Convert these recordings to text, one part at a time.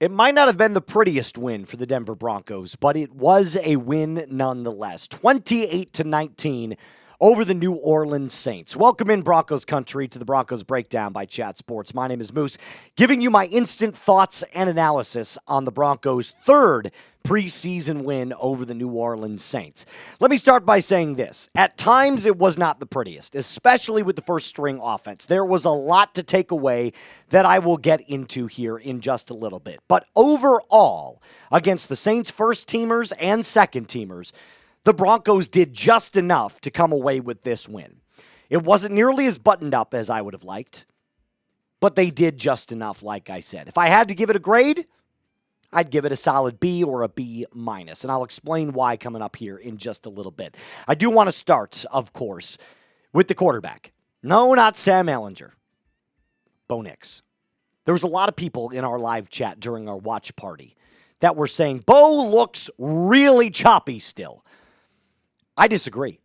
It might not have been the prettiest win for the Denver Broncos, but it was a win nonetheless. 28-19 over the New Orleans Saints. Welcome in Broncos country to the Broncos Breakdown by Chat Sports. My name is Moose, giving you my instant thoughts and analysis on the Broncos' third preseason win over the New Orleans Saints. Let me start by saying this. At times, it was not the prettiest, especially with the first-string offense. There was a lot to take away that I will get into here in just a little bit. But overall, against the Saints' first-teamers and second-teamers, the Broncos did just enough to come away with this win. It wasn't nearly as buttoned up as I would have liked, but they did just enough, like I said. If I had to give it a grade, I'd give it a solid B or a B-, and I'll explain why coming up here in just a little bit. I do want to start, of course, with the quarterback. No, not Sam Ehlinger. Bo Nix. There was a lot of people in our live chat during our watch party that were saying, Bo looks really choppy still. I disagree.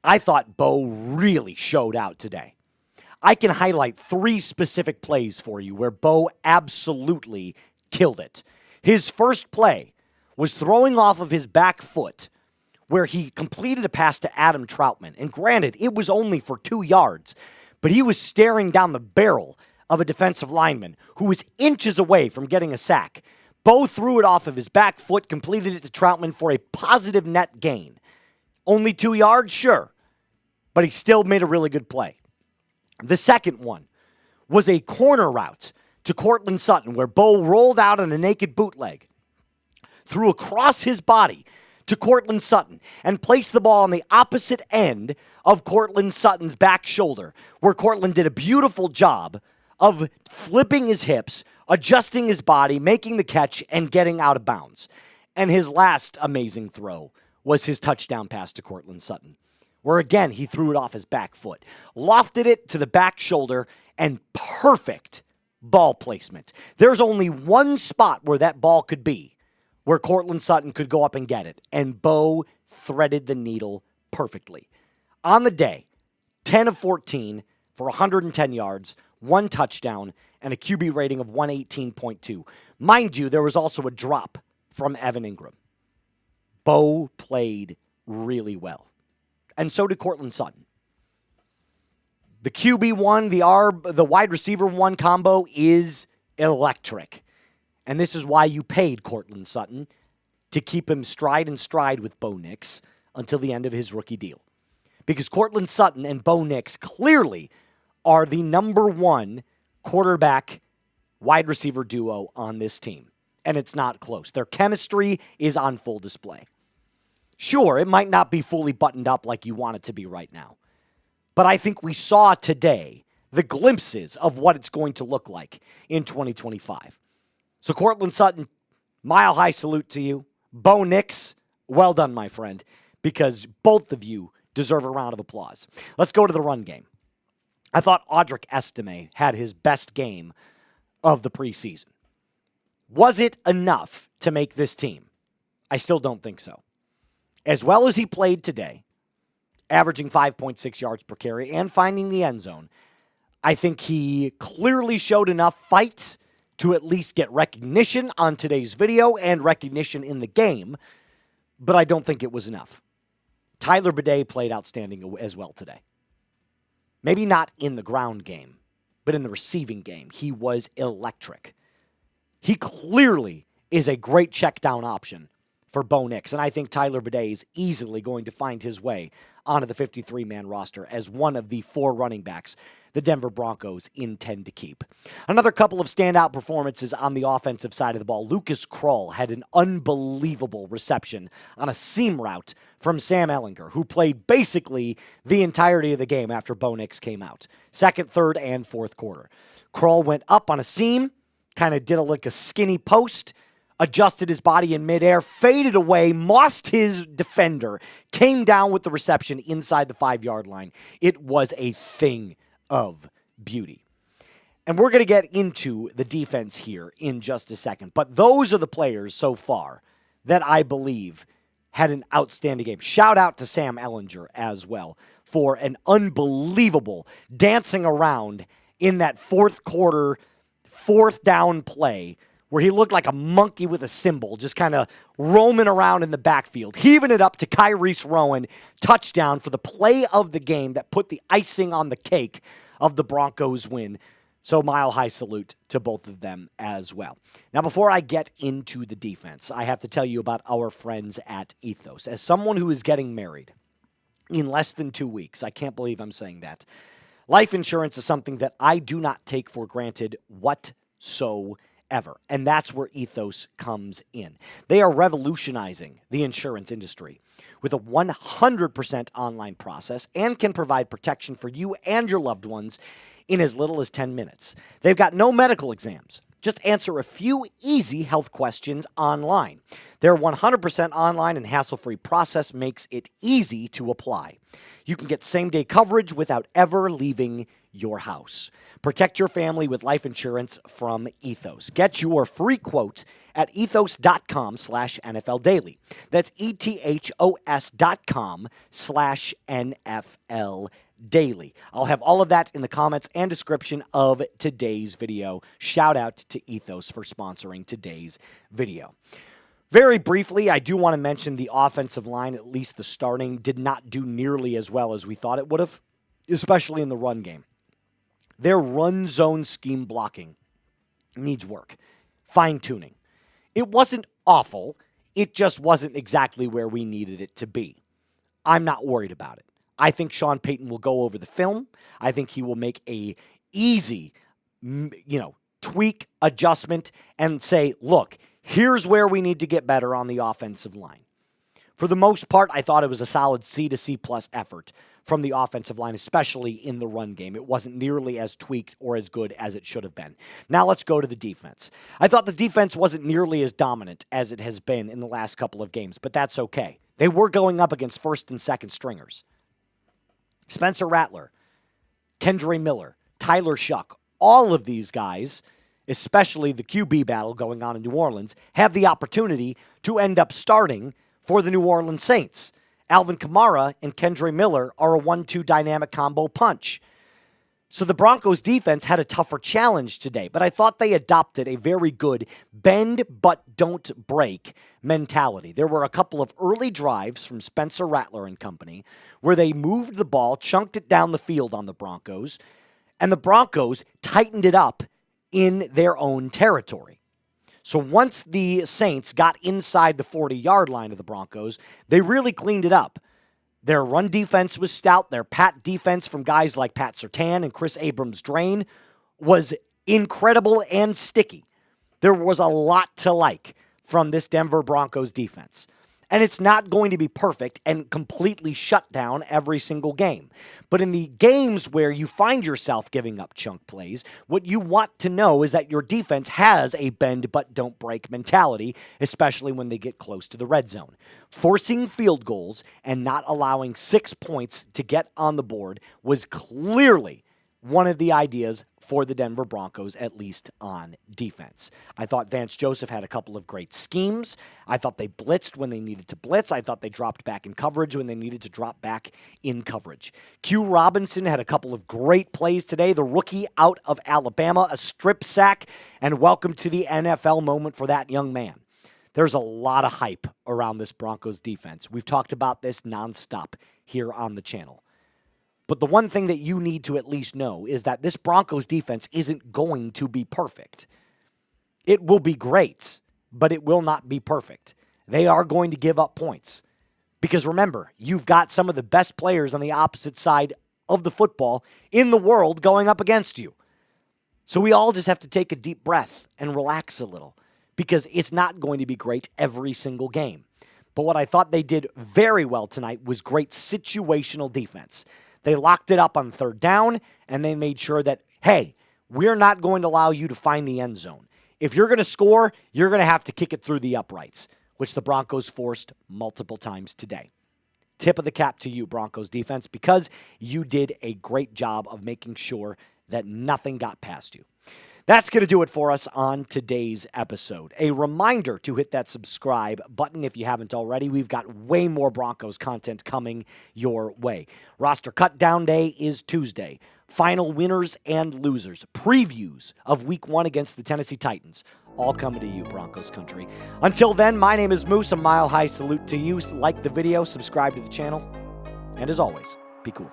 I thought Bo really showed out today. I can highlight 3 specific plays for you where Bo absolutely killed it. His first play was throwing off of his back foot where he completed a pass to Adam Troutman. And granted, it was only for 2 yards, but he was staring down the barrel of a defensive lineman who was inches away from getting a sack. Bo threw it off of his back foot, completed it to Troutman for a positive net gain. Only 2 yards? Sure. But he still made a really good play. The second one was a corner route to Courtland Sutton, where Bo rolled out on a naked bootleg, threw across his body to Courtland Sutton, and placed the ball on the opposite end of Courtland Sutton's back shoulder, where Courtland did a beautiful job of flipping his hips, adjusting his body, making the catch, and getting out of bounds. And his last amazing throw was his touchdown pass to Courtland Sutton, where again he threw it off his back foot, lofted it to the back shoulder, and perfect ball placement. There's only one spot where that ball could be, where Courtland Sutton could go up and get it, and Bo threaded the needle perfectly. On the day, 10 of 14 for 110 yards, 1 touchdown, and a QB rating of 118.2. Mind you, there was also a drop from Evan Ingram. Bo played really well, and so did Courtland Sutton. The QB1, the wide receiver 1 combo is electric. And this is why you paid Courtland Sutton to keep him stride and stride with Bo Nix until the end of his rookie deal. Because Courtland Sutton and Bo Nix clearly are the number 1 quarterback wide receiver duo on this team. And it's not close. Their chemistry is on full display. Sure, it might not be fully buttoned up like you want it to be right now. But I think we saw today the glimpses of what it's going to look like in 2025. So Courtland Sutton, mile-high salute to you. Bo Nix, well done, my friend, because both of you deserve a round of applause. Let's go to the run game. I thought Audric Estime had his best game of the preseason. Was it enough to make this team? I still don't think so. As well as he played today, averaging 5.6 yards per carry and finding the end zone, I think he clearly showed enough fight to at least get recognition on today's video and recognition in the game, but I don't think it was enough. Tyler Bidet played outstanding as well today. Maybe not in the ground game, but in the receiving game, he was electric. He clearly is a great check down option for Bo Nix, and I think Tyler Bidet is easily going to find his way onto the 53-man roster as one of the 4 running backs the Denver Broncos intend to keep. Another couple of standout performances on the offensive side of the ball. Lucas Krull had an unbelievable reception on a seam route from Sam Ehlinger, who played basically the entirety of the game after Bo Nix came out. Second, third, and fourth quarter. Krull went up on a seam, kind of did like a skinny post, adjusted his body in midair, faded away, mossed his defender, came down with the reception inside the 5-yard line. It was a thing of beauty. And we're going to get into the defense here in just a second. But those are the players so far that I believe had an outstanding game. Shout out to Sam Ehlinger as well for an unbelievable dancing around in that fourth quarter, fourth down play where he looked like a monkey with a cymbal, just kind of roaming around in the backfield, heaving it up to Kyries Rowan, touchdown for the play of the game that put the icing on the cake of the Broncos win. So mile-high salute to both of them as well. Now, before I get into the defense, I have to tell you about our friends at Ethos. As someone who is getting married in less than 2 weeks, I can't believe I'm saying that, life insurance is something that I do not take for granted whatsoever. And that's where Ethos comes in. They are revolutionizing the insurance industry with a 100% online process and can provide protection for you and your loved ones in as little as 10 minutes. They've got no medical exams. Just answer a few easy health questions online. Their 100% online and hassle-free process makes it easy to apply. You can get same-day coverage without ever leaving your house. Protect your family with life insurance from Ethos. Get your free quote at ethos.com/NFL Daily. That's ethos.com/NFL Daily. I'll have all of that in the comments and description of today's video. Shout out to Ethos for sponsoring today's video. Very briefly, I do want to mention the offensive line, at least the starting, did not do nearly as well as we thought it would have, especially in the run game. Their run zone scheme blocking needs work, fine-tuning. It wasn't awful. It just wasn't exactly where we needed it to be. I'm not worried about it. I think Sean Payton will go over the film. I think he will make a easy, tweak, adjustment, and say, look, here's where we need to get better on the offensive line. For the most part, I thought it was a solid C to C+ effort from the offensive line, especially in the run game. It wasn't nearly as tweaked or as good as it should have been. Now let's go to the defense. I thought the defense wasn't nearly as dominant as it has been in the last couple of games, but that's okay. They were going up against first and second stringers. Spencer Rattler, Kendre Miller, Tyler Shuck, all of these guys, especially the QB battle going on in New Orleans, have the opportunity to end up starting for the New Orleans Saints. Alvin Kamara and Kendre Miller are a 1-2 dynamic combo punch. So the Broncos defense had a tougher challenge today, but I thought they adopted a very good bend but don't break mentality. There were a couple of early drives from Spencer Rattler and company where they moved the ball, chunked it down the field on the Broncos, and the Broncos tightened it up in their own territory. So once the Saints got inside the 40-yard line of the Broncos, they really cleaned it up. Their run defense was stout. Their pat defense from guys like Pat Surtain and Chris Abrams-Drain was incredible and sticky. There was a lot to like from this Denver Broncos defense. And it's not going to be perfect and completely shut down every single game. But in the games where you find yourself giving up chunk plays, what you want to know is that your defense has a bend but don't break mentality, especially when they get close to the red zone. Forcing field goals and not allowing 6 points to get on the board was clearly one of the ideas for the Denver Broncos, at least on defense. I thought Vance Joseph had a couple of great schemes. I thought they blitzed when they needed to blitz. I thought they dropped back in coverage when they needed to drop back in coverage. Q Robinson had a couple of great plays today. The rookie out of Alabama, a strip sack, and welcome to the NFL moment for that young man. There's a lot of hype around this Broncos defense. We've talked about this nonstop here on the channel. But the one thing that you need to at least know is that this Broncos defense isn't going to be perfect. It will be great, but it will not be perfect. They are going to give up points. Because remember, you've got some of the best players on the opposite side of the football in the world going up against you. So we all just have to take a deep breath and relax a little, because it's not going to be great every single game. But what I thought they did very well tonight was great situational defense. They locked it up on third down, and they made sure that, hey, we're not going to allow you to find the end zone. If you're going to score, you're going to have to kick it through the uprights, which the Broncos forced multiple times today. Tip of the cap to you, Broncos defense, because you did a great job of making sure that nothing got past you. That's going to do it for us on today's episode. A reminder to hit that subscribe button if you haven't already. We've got way more Broncos content coming your way. Roster cut down day is Tuesday. Final winners and losers. Previews of Week 1 against the Tennessee Titans. all coming to you, Broncos country. Until then, my name is Moose. A mile high salute to you. Like the video, subscribe to the channel, and as always, be cool.